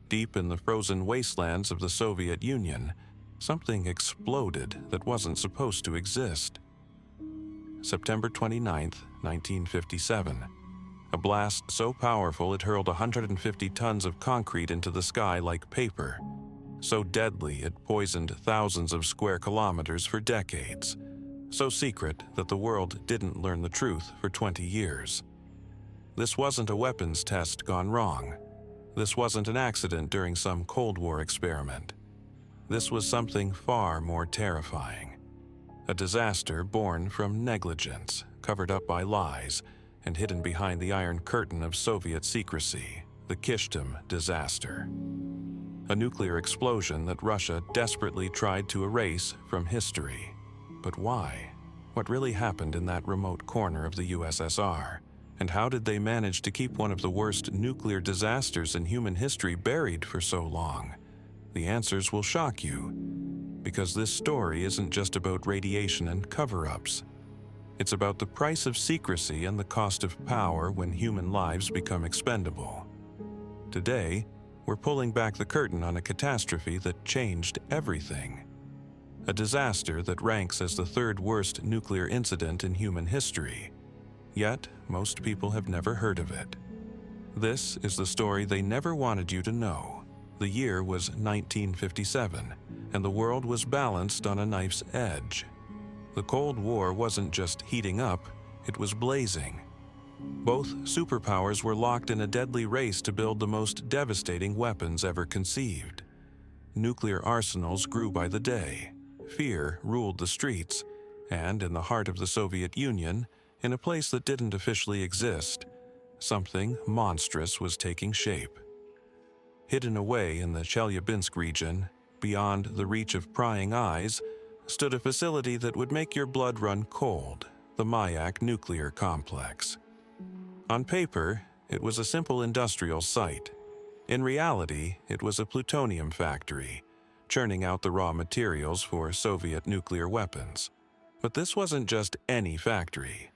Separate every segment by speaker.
Speaker 1: Deep in the frozen wastelands of the Soviet Union, something exploded that wasn't supposed to exist. September 29, 1957. A blast so powerful it hurled 150 tons of concrete into the sky like paper. So deadly it poisoned thousands of square kilometers for decades. So secret that the world didn't learn the truth for 20 years. This wasn't a weapons test gone wrong. This wasn't an accident during some Cold War experiment. This was something far more terrifying. A disaster born from negligence, covered up by lies, and hidden behind the Iron Curtain of Soviet secrecy, the Kyshtym Disaster. A nuclear explosion that Russia desperately tried to erase from history. But why? What really happened in that remote corner of the USSR? And how did they manage to keep one of the worst nuclear disasters in human history buried for so long? The answers will shock you, because this story isn't just about radiation and cover-ups. It's about the price of secrecy and the cost of power when human lives become expendable. Today, we're pulling back the curtain on a catastrophe that changed everything. A disaster that ranks as the third worst nuclear incident in human history. Yet, most people have never heard of it. This is the story they never wanted you to know. The year was 1957, and the world was balanced on a knife's edge. The Cold War wasn't just heating up, it was blazing. Both superpowers were locked in a deadly race to build the most devastating weapons ever conceived. Nuclear arsenals grew by the day. Fear ruled the streets, and in the heart of the Soviet Union, in a place that didn't officially exist, something monstrous was taking shape. Hidden away in the Chelyabinsk region, beyond the reach of prying eyes, stood a facility that would make your blood run cold, the Mayak nuclear complex. On paper, it was a simple industrial site. In reality, it was a plutonium factory, churning out the raw materials for Soviet nuclear weapons. But this wasn't just any factory.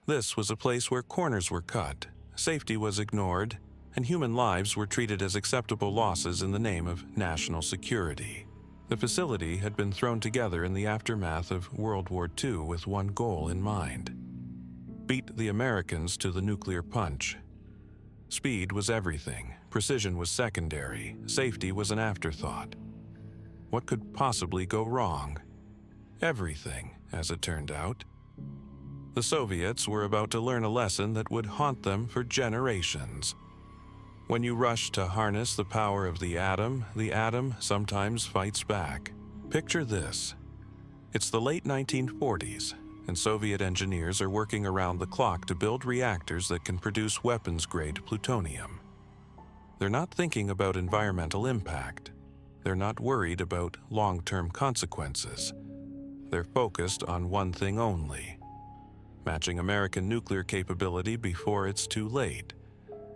Speaker 1: This was a place where corners were cut, safety was ignored, and human lives were treated as acceptable losses in the name of national security. The facility had been thrown together in the aftermath of World War II with one goal in mind: beat the Americans to the nuclear punch. Speed was everything, precision was secondary, safety was an afterthought. What could possibly go wrong? Everything, as it turned out. The Soviets were about to learn a lesson that would haunt them for generations. When you rush to harness the power of the atom sometimes fights back. Picture this. It's the late 1940s, and Soviet engineers are working around the clock to build reactors that can produce weapons-grade plutonium. They're not thinking about environmental impact. They're not worried about long-term consequences. They're focused on one thing only: matching American nuclear capability before it's too late.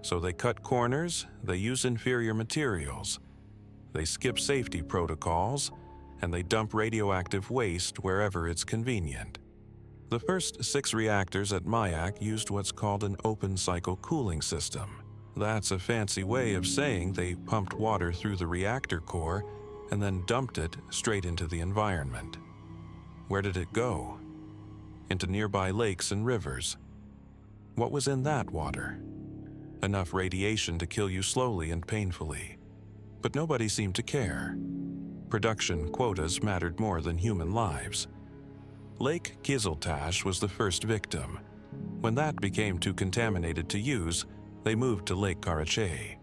Speaker 1: So they cut corners, they use inferior materials, they skip safety protocols, and they dump radioactive waste wherever it's convenient. The first 6 reactors at Mayak used what's called an open-cycle cooling system. That's a fancy way of saying they pumped water through the reactor core and then dumped it straight into the environment. Where did it go? Into nearby lakes and rivers. What was in that water? Enough radiation to kill you slowly and painfully. But nobody seemed to care. Production quotas mattered more than human lives. Lake Kyzyltash was the first victim. When that became too contaminated to use, they moved to Lake Karachay.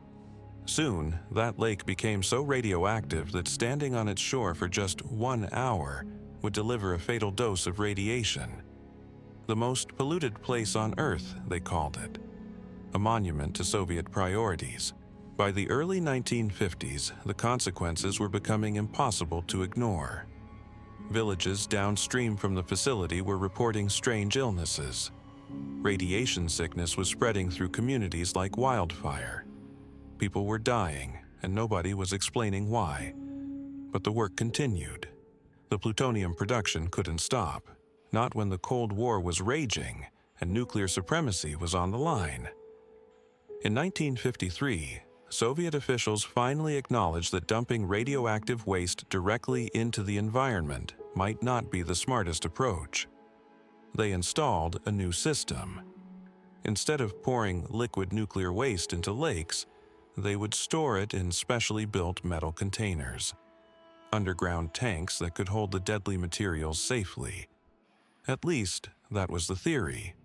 Speaker 1: Soon, that lake became so radioactive that standing on its shore for just 1 hour would deliver a fatal dose of radiation. The most polluted place on Earth, they called it. A monument to Soviet priorities. By the early 1950s, the consequences were becoming impossible to ignore. Villages downstream from the facility were reporting strange illnesses. Radiation sickness was spreading through communities like wildfire. People were dying, and nobody was explaining why. But the work continued. The plutonium production couldn't stop, not when the Cold War was raging and nuclear supremacy was on the line. In 1953, Soviet officials finally acknowledged that dumping radioactive waste directly into the environment might not be the smartest approach. They installed a new system. Instead of pouring liquid nuclear waste into lakes, they would store it in specially built metal containers, underground tanks that could hold the deadly materials safely. At least, that was the theory.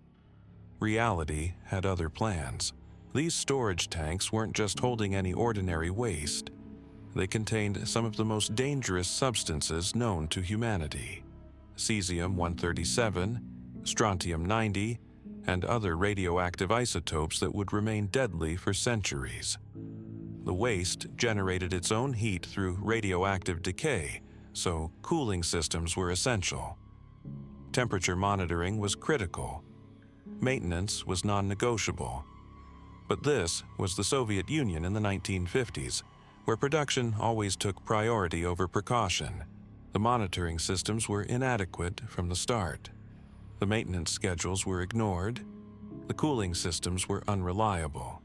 Speaker 1: Reality had other plans. These storage tanks weren't just holding any ordinary waste. They contained some of the most dangerous substances known to humanity: cesium-137, strontium-90, and other radioactive isotopes that would remain deadly for centuries. The waste generated its own heat through radioactive decay, so cooling systems were essential. Temperature monitoring was critical. Maintenance was non-negotiable. But this was the Soviet Union in the 1950s, where production always took priority over precaution. The monitoring systems were inadequate from the start. The maintenance schedules were ignored. The cooling systems were unreliable.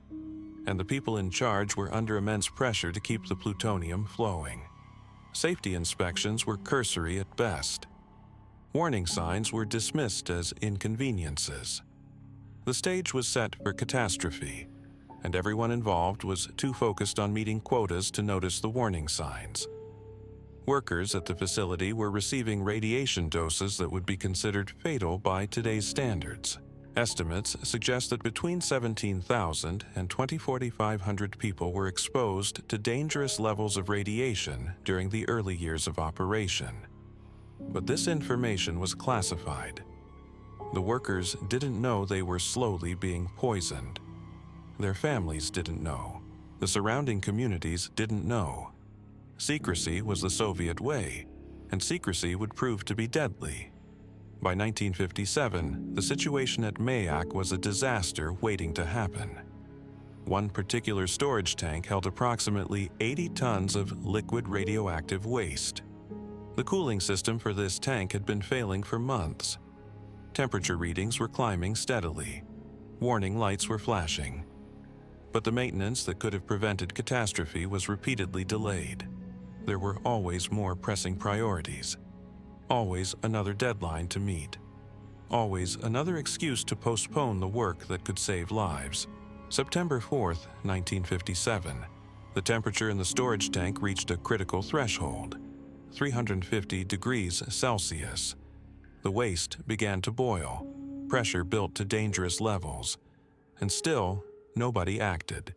Speaker 1: And the people in charge were under immense pressure to keep the plutonium flowing. Safety inspections were cursory at best. Warning signs were dismissed as inconveniences. The stage was set for catastrophe, and everyone involved was too focused on meeting quotas to notice the warning signs. Workers at the facility were receiving radiation doses that would be considered fatal by today's standards. Estimates suggest that between 17,000 and 4,500 people were exposed to dangerous levels of radiation during the early years of operation. But this information was classified. The workers didn't know they were slowly being poisoned. Their families didn't know. The surrounding communities didn't know. Secrecy was the Soviet way, and secrecy would prove to be deadly. By 1957, the situation at Mayak was a disaster waiting to happen. One particular storage tank held approximately 80 tons of liquid radioactive waste. The cooling system for this tank had been failing for months. Temperature readings were climbing steadily. Warning lights were flashing. But the maintenance that could have prevented catastrophe was repeatedly delayed. There were always more pressing priorities. Always another deadline to meet. Always another excuse to postpone the work that could save lives. September 4th, 1957, the temperature in the storage tank reached a critical threshold, 350 degrees Celsius. The waste began to boil. Pressure built to dangerous levels. And still, nobody acted.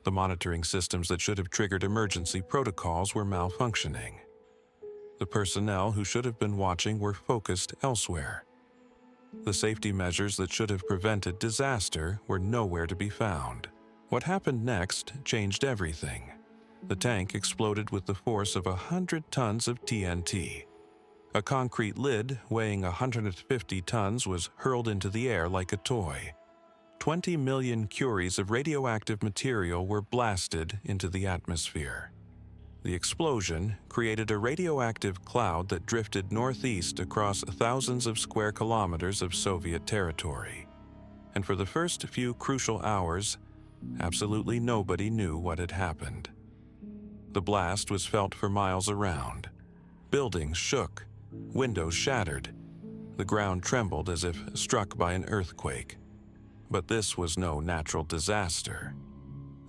Speaker 1: The monitoring systems that should have triggered emergency protocols were malfunctioning. The personnel who should have been watching were focused elsewhere. The safety measures that should have prevented disaster were nowhere to be found. What happened next changed everything. The tank exploded with the force of 100 tons of TNT. A concrete lid weighing 150 tons was hurled into the air like a toy. 20 million curies of radioactive material were blasted into the atmosphere. The explosion created a radioactive cloud that drifted northeast across thousands of square kilometers of Soviet territory. And for the first few crucial hours, absolutely nobody knew what had happened. The blast was felt for miles around. Buildings shook, windows shattered. The ground trembled as if struck by an earthquake. But this was no natural disaster.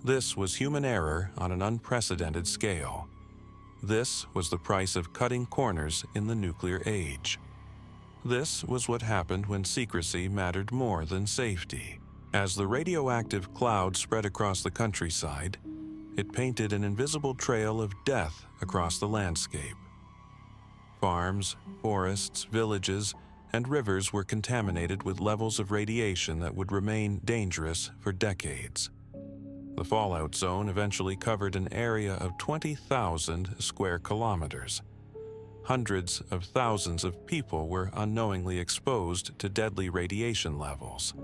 Speaker 1: This was human error on an unprecedented scale. This was the price of cutting corners in the nuclear age. This was what happened when secrecy mattered more than safety. As the radioactive cloud spread across the countryside, it painted an invisible trail of death across the landscape. Farms, forests, villages, and rivers were contaminated with levels of radiation that would remain dangerous for decades. The fallout zone eventually covered an area of 20,000 square kilometers. Hundreds of thousands of people were unknowingly exposed to deadly radiation levels,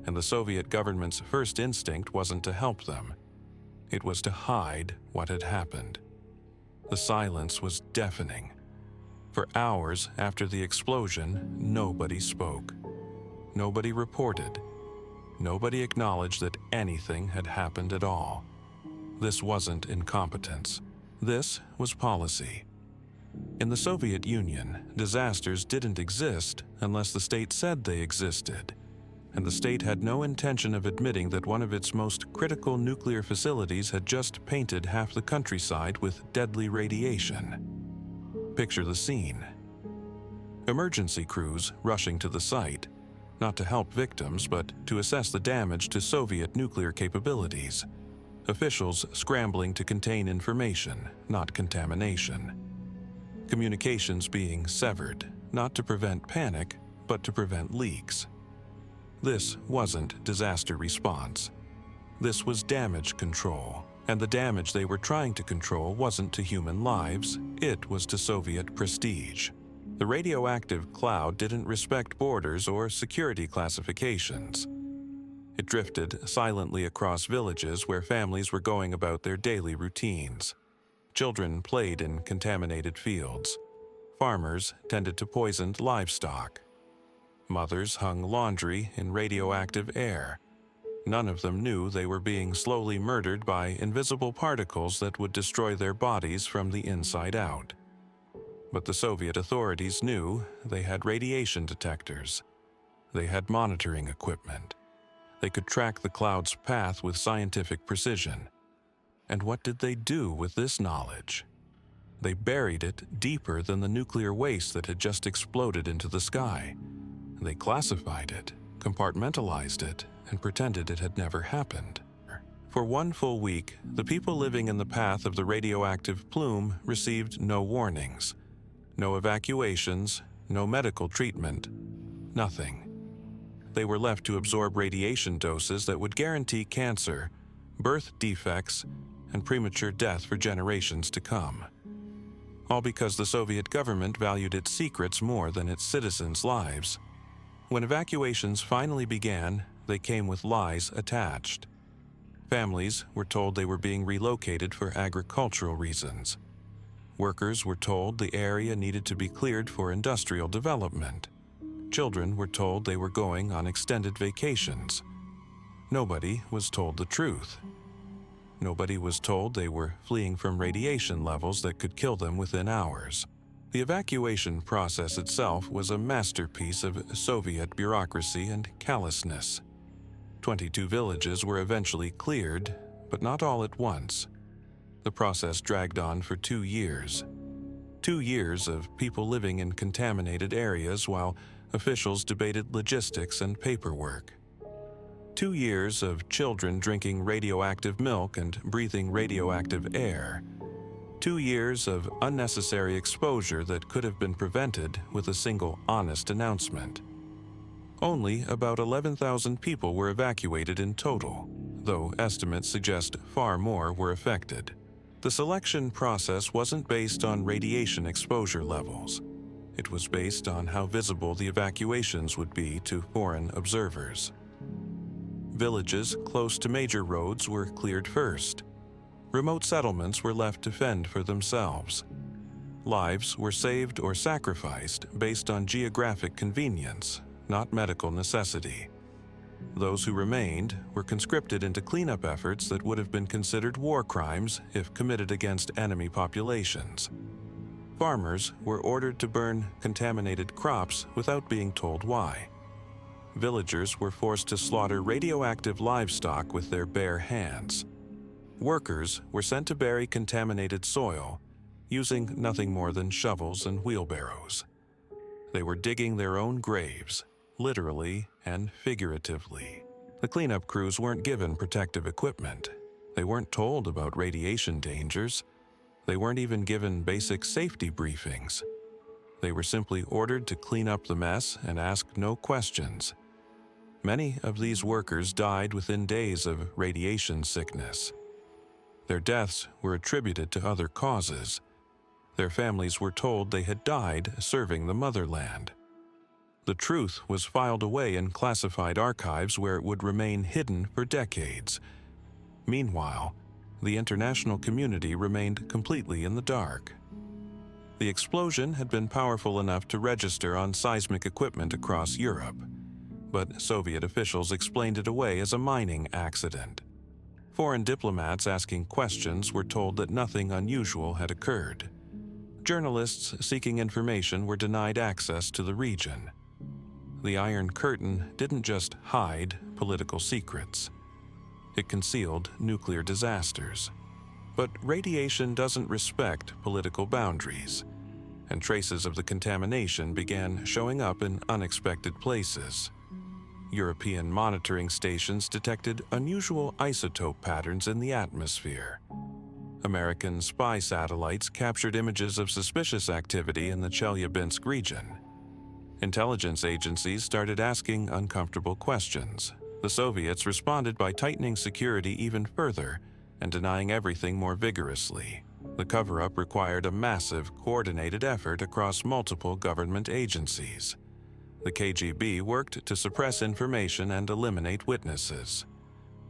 Speaker 1: and the Soviet government's first instinct wasn't to help them. It was to hide what had happened. The silence was deafening. For hours after the explosion, nobody spoke. Nobody reported. Nobody acknowledged that anything had happened at all. This wasn't incompetence. This was policy. In the Soviet Union, disasters didn't exist unless the state said they existed, and the state had no intention of admitting that one of its most critical nuclear facilities had just painted half the countryside with deadly radiation. Picture the scene. Emergency crews rushing to the site, not to help victims, but to assess the damage to Soviet nuclear capabilities. Officials scrambling to contain information, not contamination. Communications being severed, not to prevent panic, but to prevent leaks. This wasn't disaster response. This was damage control, and the damage they were trying to control wasn't to human lives, it was to Soviet prestige. The radioactive cloud didn't respect borders or security classifications. It drifted silently across villages where families were going about their daily routines. Children played in contaminated fields. Farmers tended to poisoned livestock. Mothers hung laundry in radioactive air. None of them knew they were being slowly murdered by invisible particles that would destroy their bodies from the inside out. But the Soviet authorities knew. They had radiation detectors. They had monitoring equipment. They could track the cloud's path with scientific precision. And what did they do with this knowledge? They buried it deeper than the nuclear waste that had just exploded into the sky. They classified it, compartmentalized it, and pretended it had never happened. For 1 full week, the people living in the path of the radioactive plume received no warnings. No evacuations, no medical treatment, nothing. They were left to absorb radiation doses that would guarantee cancer, birth defects, and premature death for generations to come. All because the Soviet government valued its secrets more than its citizens' lives. When evacuations finally began, they came with lies attached. Families were told they were being relocated for agricultural reasons. Workers were told the area needed to be cleared for industrial development. Children were told they were going on extended vacations. Nobody was told the truth. Nobody was told they were fleeing from radiation levels that could kill them within hours. The evacuation process itself was a masterpiece of Soviet bureaucracy and callousness. 22 villages were eventually cleared, but not all at once. The process dragged on for 2 years. 2 years of people living in contaminated areas while officials debated logistics and paperwork. 2 years of children drinking radioactive milk and breathing radioactive air. 2 years of unnecessary exposure that could have been prevented with a single honest announcement. Only about 11,000 people were evacuated in total, though estimates suggest far more were affected. The selection process wasn't based on radiation exposure levels. It was based on how visible the evacuations would be to foreign observers. Villages close to major roads were cleared first. Remote settlements were left to fend for themselves. Lives were saved or sacrificed based on geographic convenience, not medical necessity. Those who remained were conscripted into cleanup efforts that would have been considered war crimes if committed against enemy populations. Farmers were ordered to burn contaminated crops without being told why. Villagers were forced to slaughter radioactive livestock with their bare hands. Workers were sent to bury contaminated soil, using nothing more than shovels and wheelbarrows. They were digging their own graves, literally and figuratively. The cleanup crews weren't given protective equipment. They weren't told about radiation dangers. They weren't even given basic safety briefings. They were simply ordered to clean up the mess and ask no questions. Many of these workers died within days of radiation sickness. Their deaths were attributed to other causes. Their families were told they had died serving the motherland. The truth was filed away in classified archives where it would remain hidden for decades. Meanwhile, the international community remained completely in the dark. The explosion had been powerful enough to register on seismic equipment across Europe, but Soviet officials explained it away as a mining accident. Foreign diplomats asking questions were told that nothing unusual had occurred. Journalists seeking information were denied access to the region. The Iron Curtain didn't just hide political secrets. It concealed nuclear disasters. But radiation doesn't respect political boundaries, and traces of the contamination began showing up in unexpected places. European monitoring stations detected unusual isotope patterns in the atmosphere. American spy satellites captured images of suspicious activity in the Chelyabinsk region. Intelligence agencies started asking uncomfortable questions. The Soviets responded by tightening security even further and denying everything more vigorously. The cover-up required a massive, coordinated effort across multiple government agencies. The KGB worked to suppress information and eliminate witnesses.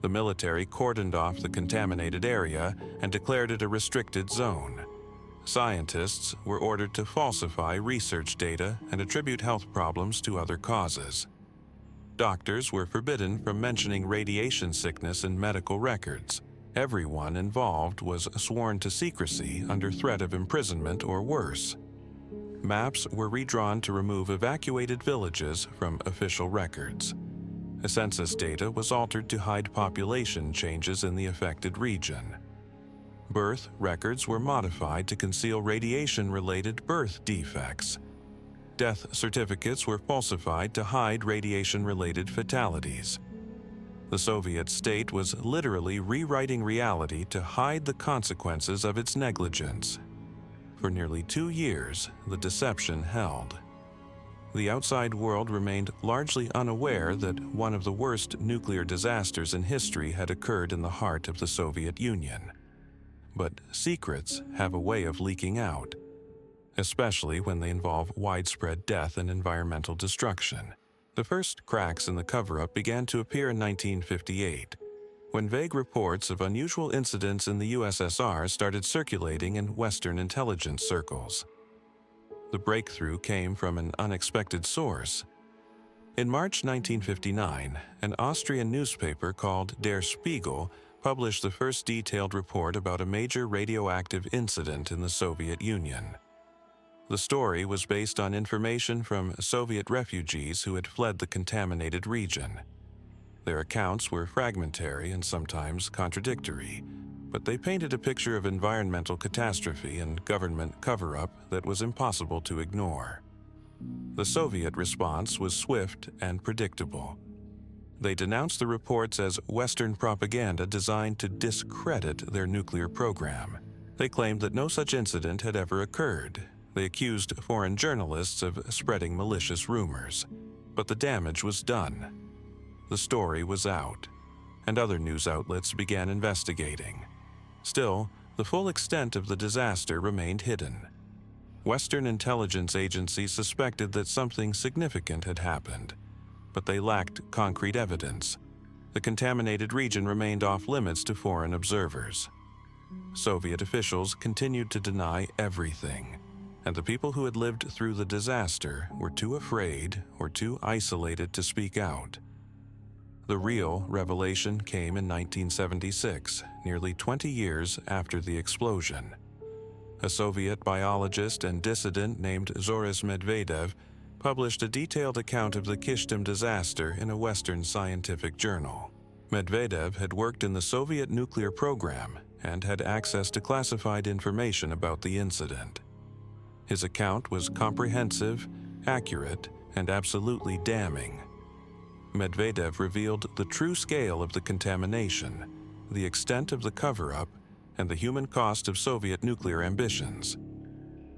Speaker 1: The military cordoned off the contaminated area and declared it a restricted zone. Scientists were ordered to falsify research data and attribute health problems to other causes. Doctors were forbidden from mentioning radiation sickness in medical records. Everyone involved was sworn to secrecy under threat of imprisonment or worse. Maps were redrawn to remove evacuated villages from official records. Census data was altered to hide population changes in the affected region. Birth records were modified to conceal radiation-related birth defects. Death certificates were falsified to hide radiation-related fatalities. The Soviet state was literally rewriting reality to hide the consequences of its negligence. For nearly 2 years, the deception held. The outside world remained largely unaware that one of the worst nuclear disasters in history had occurred in the heart of the Soviet Union. But secrets have a way of leaking out, especially when they involve widespread death and environmental destruction. The first cracks in the cover-up began to appear in 1958, when vague reports of unusual incidents in the USSR started circulating in Western intelligence circles. The breakthrough came from an unexpected source. In March 1959, an Austrian newspaper called Der Spiegel published the first detailed report about a major radioactive incident in the Soviet Union. The story was based on information from Soviet refugees who had fled the contaminated region. Their accounts were fragmentary and sometimes contradictory, but they painted a picture of environmental catastrophe and government cover-up that was impossible to ignore. The Soviet response was swift and predictable. They denounced the reports as Western propaganda designed to discredit their nuclear program. They claimed that no such incident had ever occurred. They accused foreign journalists of spreading malicious rumors. But the damage was done. The story was out, and other news outlets began investigating. Still, the full extent of the disaster remained hidden. Western intelligence agencies suspected that something significant had happened, but they lacked concrete evidence. The contaminated region remained off-limits to foreign observers. Soviet officials continued to deny everything, and the people who had lived through the disaster were too afraid or too isolated to speak out. The real revelation came in 1976, nearly 20 years after the explosion. A Soviet biologist and dissident named Zoris Medvedev published a detailed account of the Kyshtym disaster in a Western scientific journal. Medvedev had worked in the Soviet nuclear program and had access to classified information about the incident. His account was comprehensive, accurate, and absolutely damning. Medvedev revealed the true scale of the contamination, the extent of the cover-up, and the human cost of Soviet nuclear ambitions.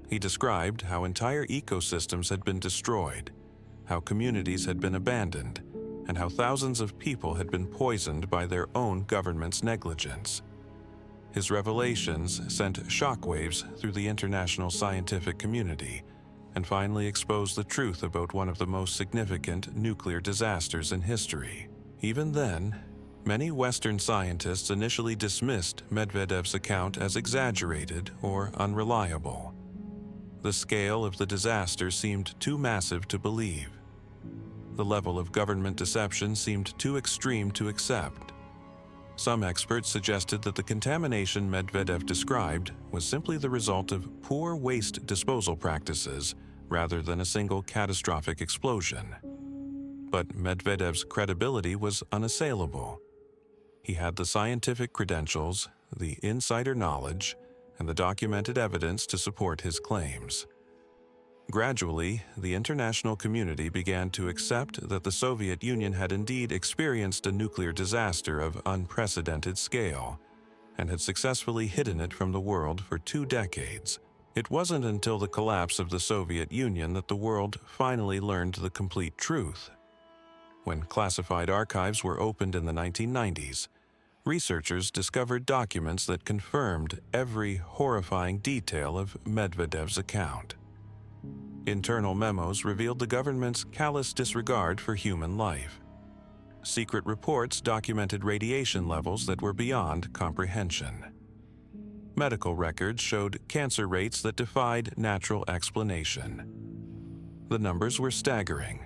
Speaker 1: He described how entire ecosystems had been destroyed, how communities had been abandoned, and how thousands of people had been poisoned by their own government's negligence. His revelations sent shockwaves through the international scientific community and finally exposed the truth about one of the most significant nuclear disasters in history. Even then, many Western scientists initially dismissed Medvedev's account as exaggerated or unreliable. The scale of the disaster seemed too massive to believe. The level of government deception seemed too extreme to accept. Some experts suggested that the contamination Medvedev described was simply the result of poor waste disposal practices rather than a single catastrophic explosion. But Medvedev's credibility was unassailable. He had the scientific credentials, the insider knowledge, and the documented evidence to support his claims. Gradually, the international community began to accept that the Soviet Union had indeed experienced a nuclear disaster of unprecedented scale and had successfully hidden it from the world for 2 decades. It wasn't until the collapse of the Soviet Union that the world finally learned the complete truth. When classified archives were opened in the 1990s, researchers discovered documents that confirmed every horrifying detail of Medvedev's account. Internal memos revealed the government's callous disregard for human life. Secret reports documented radiation levels that were beyond comprehension. Medical records showed cancer rates that defied natural explanation. The numbers were staggering.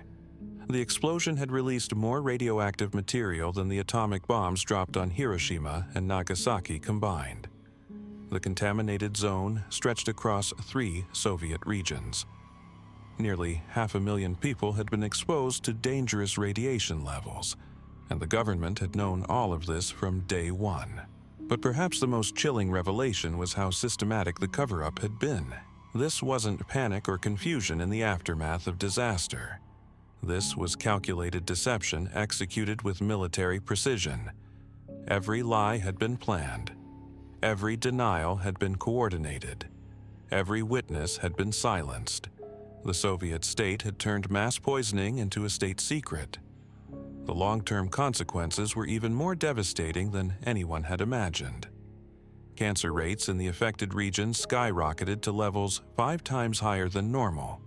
Speaker 1: The explosion had released more radioactive material than the atomic bombs dropped on Hiroshima and Nagasaki combined. The contaminated zone stretched across 3 Soviet regions. Nearly 500,000 people had been exposed to dangerous radiation levels, and the government had known all of this from day one. But perhaps the most chilling revelation was how systematic the cover-up had been. This wasn't panic or confusion in the aftermath of disaster. This was calculated deception executed with military precision. Every lie had been planned. Every denial had been coordinated. Every witness had been silenced. The Soviet state had turned mass poisoning into a state secret. The long-term consequences were even more devastating than anyone had imagined. Cancer rates in the affected regions skyrocketed to levels 5 times higher than normal.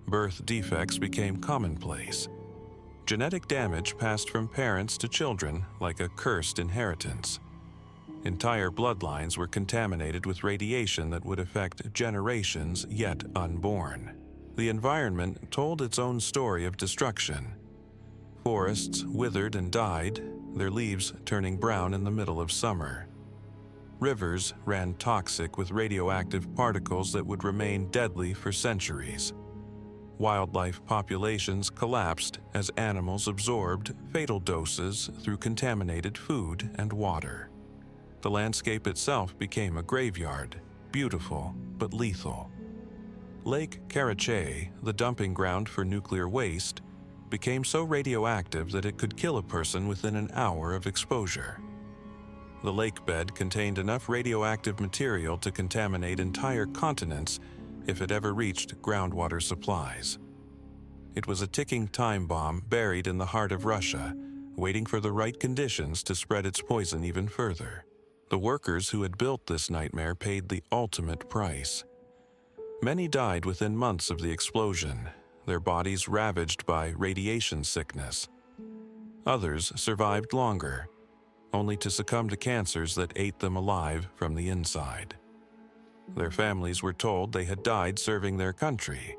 Speaker 1: Birth defects became commonplace. Genetic damage passed from parents to children like a cursed inheritance. Entire bloodlines were contaminated with radiation that would affect generations yet unborn. The environment told its own story of destruction. Forests withered and died, their leaves turning brown in the middle of summer. Rivers ran toxic with radioactive particles that would remain deadly for centuries. Wildlife populations collapsed as animals absorbed fatal doses through contaminated food and water. The landscape itself became a graveyard, beautiful but lethal. Lake Karachay, the dumping ground for nuclear waste, became so radioactive that it could kill a person within an hour of exposure. The lake bed contained enough radioactive material to contaminate entire continents if it ever reached groundwater supplies. It was a ticking time bomb buried in the heart of Russia, waiting for the right conditions to spread its poison even further. The workers who had built this nightmare paid the ultimate price. Many died within months of the explosion, their bodies ravaged by radiation sickness. Others survived longer, only to succumb to cancers that ate them alive from the inside. Their families were told they had died serving their country.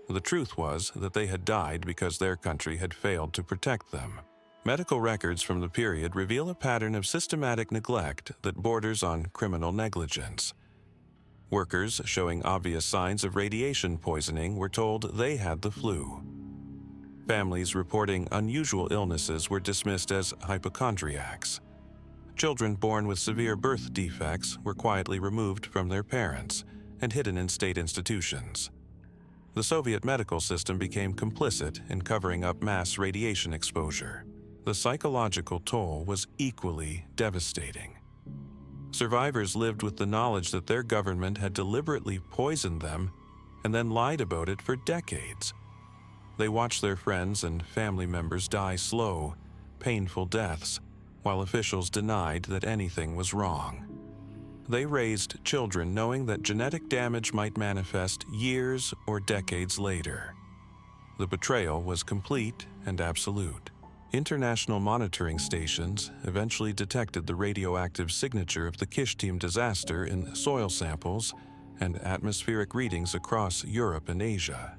Speaker 1: The truth was that they had died because their country had failed to protect them. Medical records from the period reveal a pattern of systematic neglect that borders on criminal negligence. Workers showing obvious signs of radiation poisoning were told they had the flu. Families reporting unusual illnesses were dismissed as hypochondriacs. Children born with severe birth defects were quietly removed from their parents and hidden in state institutions. The Soviet medical system became complicit in covering up mass radiation exposure. The psychological toll was equally devastating. Survivors lived with the knowledge that their government had deliberately poisoned them and then lied about it for decades. They watched their friends and family members die slow, painful deaths, while officials denied that anything was wrong. They raised children knowing that genetic damage might manifest years or decades later. The betrayal was complete and absolute. International monitoring stations eventually detected the radioactive signature of the Kyshtym disaster in soil samples and atmospheric readings across Europe and Asia.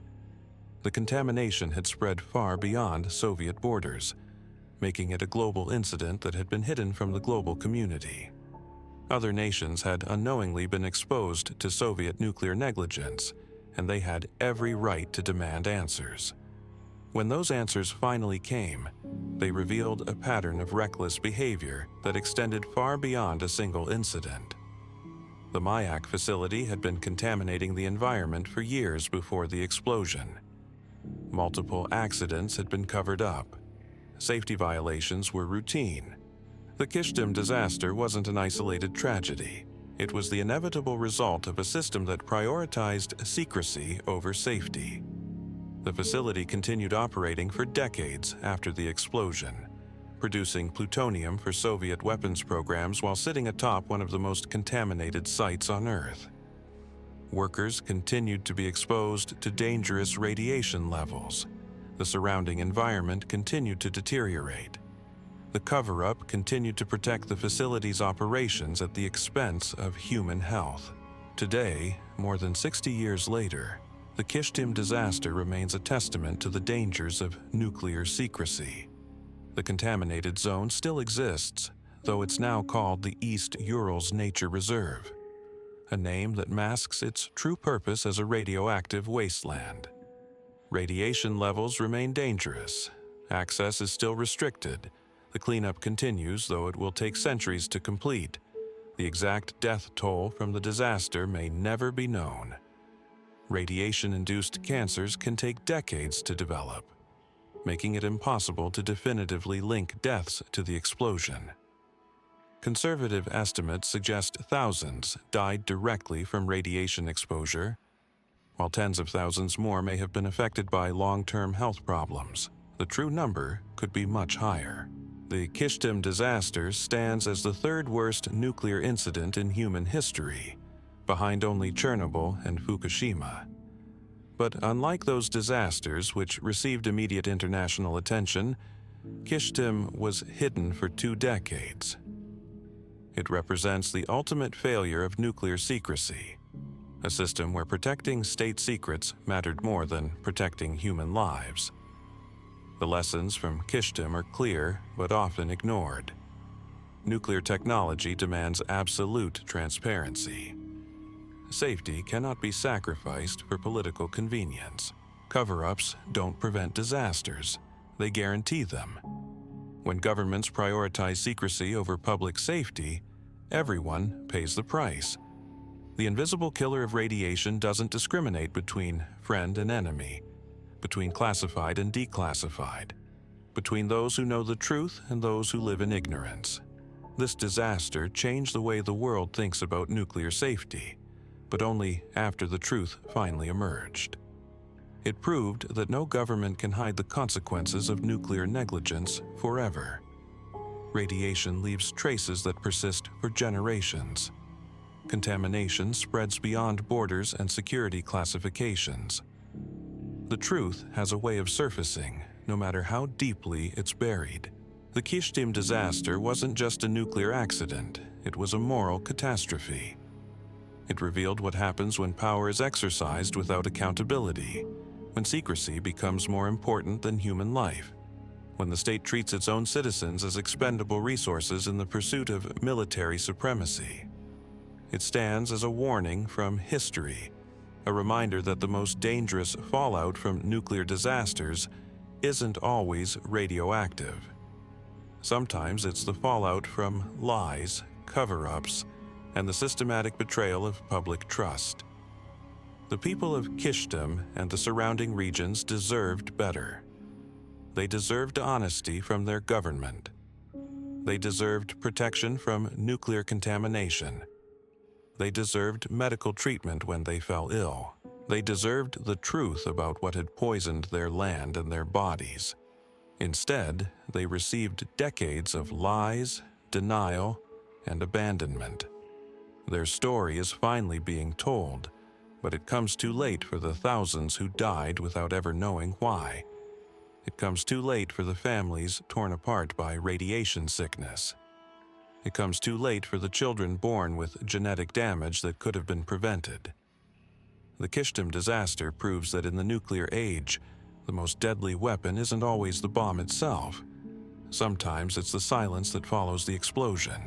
Speaker 1: The contamination had spread far beyond Soviet borders. making it a global incident that had been hidden from the global community. Other nations had unknowingly been exposed to Soviet nuclear negligence, and they had every right to demand answers. When those answers finally came, they revealed a pattern of reckless behavior that extended far beyond a single incident. The Mayak facility had been contaminating the environment for years before the explosion. Multiple accidents had been covered up. Safety violations were routine. The Kyshtym disaster wasn't an isolated tragedy. It was the inevitable result of a system that prioritized secrecy over safety. The facility continued operating for decades after the explosion, producing plutonium for Soviet weapons programs while sitting atop one of the most contaminated sites on Earth. Workers continued to be exposed to dangerous radiation levels. The surrounding environment continued to deteriorate. The cover-up continued to protect the facility's operations at the expense of human health. Today, more than 60 years later, the Kyshtym disaster remains a testament to the dangers of nuclear secrecy. The contaminated zone still exists, though it's now called the East Urals Nature Reserve, a name that masks its true purpose as a radioactive wasteland. Radiation levels remain dangerous. Access is still restricted. The cleanup continues, though it will take centuries to complete. The exact death toll from the disaster may never be known. Radiation-induced cancers can take decades to develop, making it impossible to definitively link deaths to the explosion. Conservative estimates suggest thousands died directly from radiation exposure, while tens of thousands more may have been affected by long-term health problems. The true number could be much higher. The Kyshtym disaster stands as the third worst nuclear incident in human history, behind only Chernobyl and Fukushima. But unlike those disasters which received immediate international attention, Kyshtym was hidden for 2 decades. It represents the ultimate failure of nuclear secrecy, a system where protecting state secrets mattered more than protecting human lives. The lessons from Kyshtym are clear but often ignored. Nuclear technology demands absolute transparency. Safety cannot be sacrificed for political convenience. Cover-ups don't prevent disasters, they guarantee them. When governments prioritize secrecy over public safety, everyone pays the price. The invisible killer of radiation doesn't discriminate between friend and enemy, between classified and declassified, between those who know the truth and those who live in ignorance. This disaster changed the way the world thinks about nuclear safety, but only after the truth finally emerged. It proved that no government can hide the consequences of nuclear negligence forever. Radiation leaves traces that persist for generations. Contamination spreads beyond borders and security classifications. The truth has a way of surfacing, no matter how deeply it's buried. The Kyshtym disaster wasn't just a nuclear accident, it was a moral catastrophe. It revealed what happens when power is exercised without accountability, when secrecy becomes more important than human life, when the state treats its own citizens as expendable resources in the pursuit of military supremacy. It stands as a warning from history, a reminder that the most dangerous fallout from nuclear disasters isn't always radioactive. Sometimes it's the fallout from lies, cover-ups, and the systematic betrayal of public trust. The people of Kyshtym and the surrounding regions deserved better. They deserved honesty from their government. They deserved protection from nuclear contamination. They deserved medical treatment when they fell ill. They deserved the truth about what had poisoned their land and their bodies. Instead, they received decades of lies, denial, and abandonment. Their story is finally being told, but it comes too late for the thousands who died without ever knowing why. It comes too late for the families torn apart by radiation sickness. It comes too late for the children born with genetic damage that could have been prevented. The Kyshtym disaster proves that in the nuclear age, the most deadly weapon isn't always the bomb itself. Sometimes it's the silence that follows the explosion.